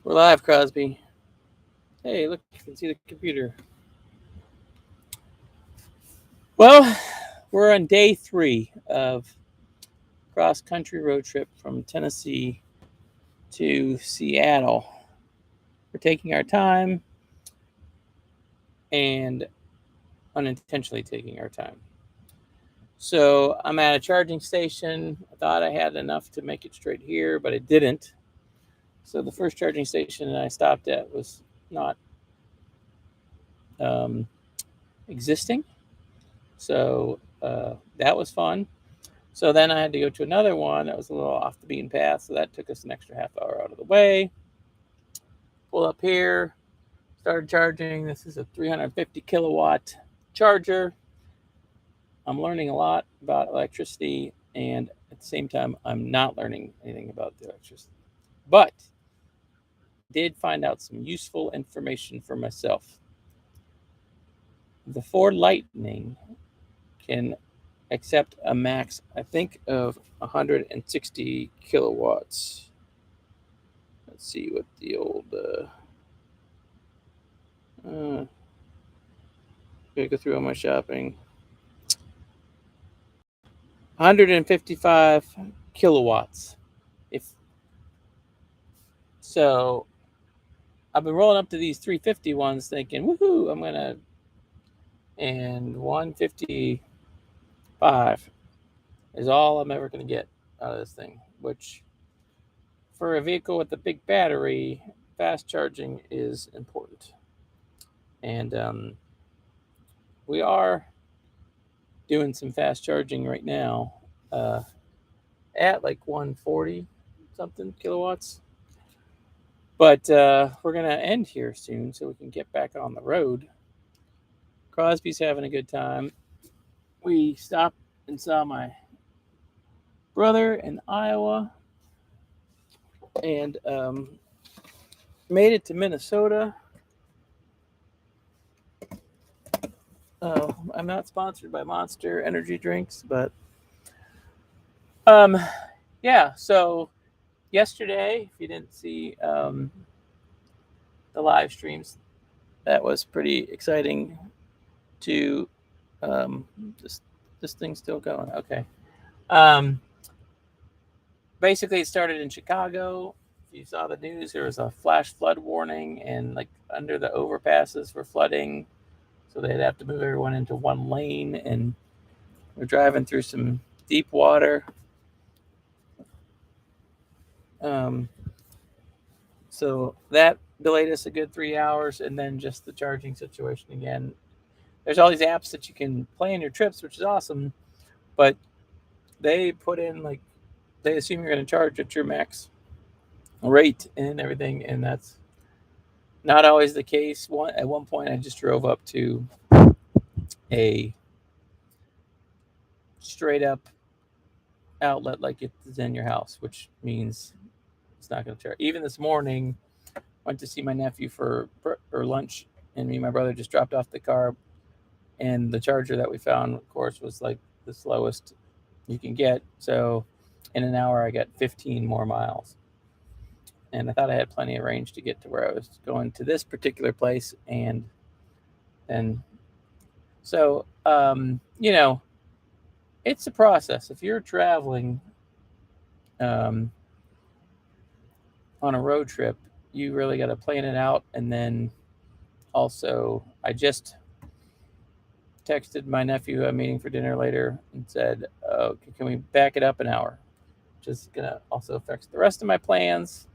We're live, Crosby. Hey, look, you can see the computer. Well, we're on day 3 of cross country road trip from Tennessee to Seattle. We're taking our time and unintentionally taking our time. So I'm at a charging station. I thought I had enough to make it straight here, but it didn't. So the first charging station that I stopped at was not um, existing. So that was fun. So then I had to go to another one that was a little off the beaten path. So that took us an extra half hour out of the way. Pull up here, started charging. This is a 350 kilowatt charger. I'm learning a lot about electricity, and at the same time, I'm not learning anything about the electricity. But I did find out some useful information for myself. The Ford Lightning can accept a max, I think, of 160 kilowatts. Let's see what the old. Gotta go through all my shopping. 155 kilowatts. If so, I've been rolling up to these 350 ones, thinking, "Woohoo! I'm gonna." And 155 is all I'm ever gonna get out of this thing. Which, for a vehicle with a big battery, fast charging is important. And we are doing some fast charging right now uh, at like 140 something kilowatts. But we're going to end here soon so we can get back on the road. Crosby's having a good time. We stopped and saw my brother in Iowa and made it to Minnesota. I'm not sponsored by Monster Energy Drinks, but um, yeah. So yesterday, if you didn't see the live streams, that was pretty exciting. To um, this this thing's still going. Okay. Um, Basically, it started in Chicago. If you saw the news, there was a flash flood warning, and like under the overpasses were flooding, so they'd have to move everyone into one lane. And we're driving through some deep water. Um, so that delayed us a good 3 hours, and then just the charging situation again. There's all these apps that you can play on your trips, which is awesome, but they put in like they assume you're going to charge at your max rate and everything, and that's not always the case. At one point, I just drove up to a straight up outlet like it's in your house, which means it's not going to charge. Even this morning, went to see my nephew for lunch, and me and my brother just dropped off the car, and the charger that we found, of course, was like the slowest you can get. So in an hour, I got 15 more miles. And I thought I had plenty of range to get to where I was going to this particular place. And so, it's a process. If you're traveling um, on a road trip, you really got to plan it out. And then also, I just texted my nephew who I'm meeting for dinner later and said, "Oh, can we back it up an hour?" Which is going to also affect the rest of my plans.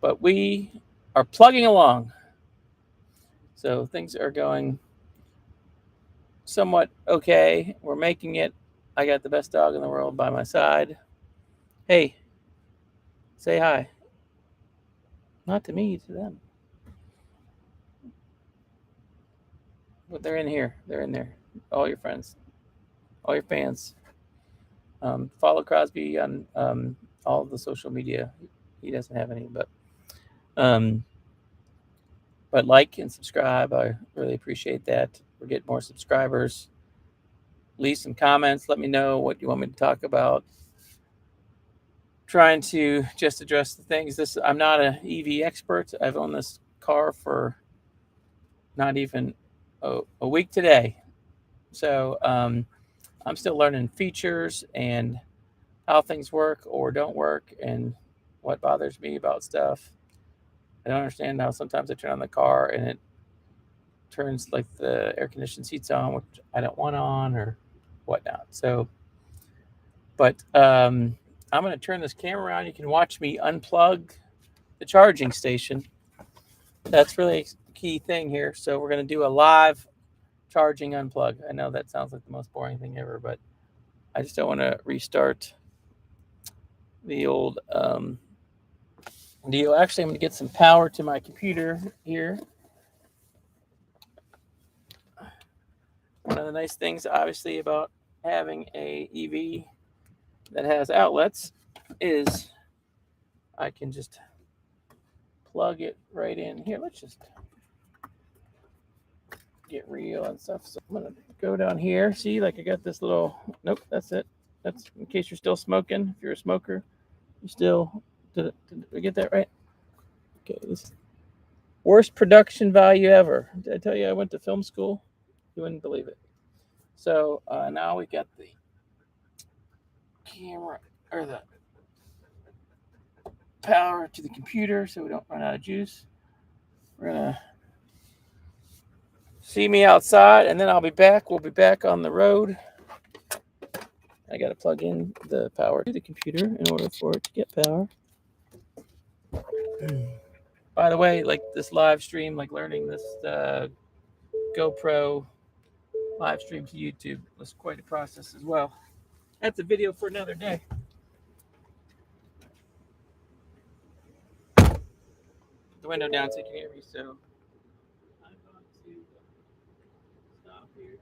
But we are plugging along. So things are going somewhat okay. We're making it. I got the best dog in the world by my side. Hey, say hi. Not to me, to them. But they're in here. They're in there. All your friends, all your fans. Follow Crosby on all the social media. He doesn't have any, um, but like and subscribe. I really appreciate that. We're getting more subscribers. Leave some comments. Let me know what you want me to talk about. trying to just address the things. I'm not an EV expert. I've owned this car for not even a week today, so I'm still learning features and how things work or don't work, and what bothers me about stuff. I don't understand how sometimes I turn on the car and it turns like the air conditioned seats on, which I don't want on, or whatnot. So, but I'm going to turn this camera around. You can watch me unplug the charging station. That's really a key thing here. So we're going to do a live charging unplug. I know that sounds like the most boring thing ever, but I just don't want to restart the old deal. Actually, I'm going to get some power to my computer here. One of the nice things, obviously, about having a EV that has outlets is I can just plug it right in here. Let's just get real and stuff. So I'm gonna go down here. See, like I got this little. Nope, that's it. That's in case you're still smoking. If you're a smoker, you still did I get that right? Okay, this worst production value ever. Did I tell you I went to film school? You wouldn't believe it. So now we got the camera or the power to the computer so we don't run out of juice. We're gonna see me outside and then I'll be back. We'll be back on the road. I got to plug in the power to the computer in order for it to get power. By the way, like this live stream, like learning this GoPro live stream to YouTube was quite a process as well. That's a video for another day. Put the window down so you can hear me. So I'm going to stop here.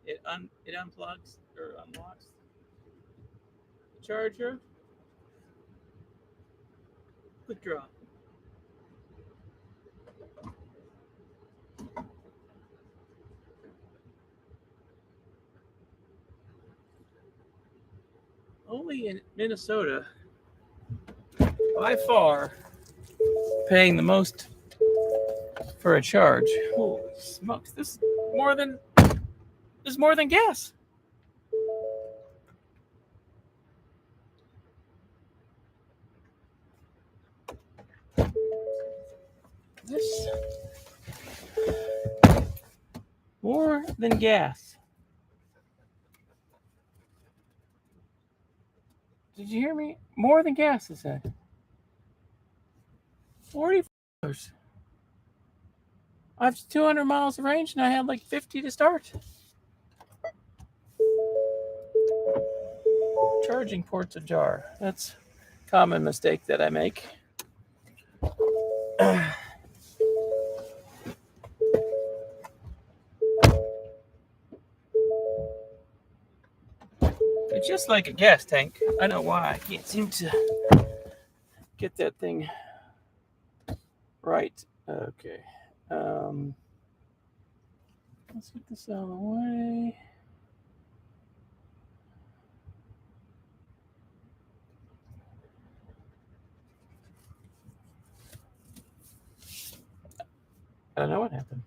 It unplugs or unlocks the charger. Quick draw. Only in Minnesota, by far, paying the most for a charge. Holy smokes! This is more than gas. This more than gas. Did you hear me? More than gas, I said. $40. I have 200 miles of range and I had like 50 to start. Charging port's ajar. That's a common mistake that I make. It's just like a gas tank. I know why. I can't seem to get that thing right. Okay. Let's get this out of the way. I don't know what happened.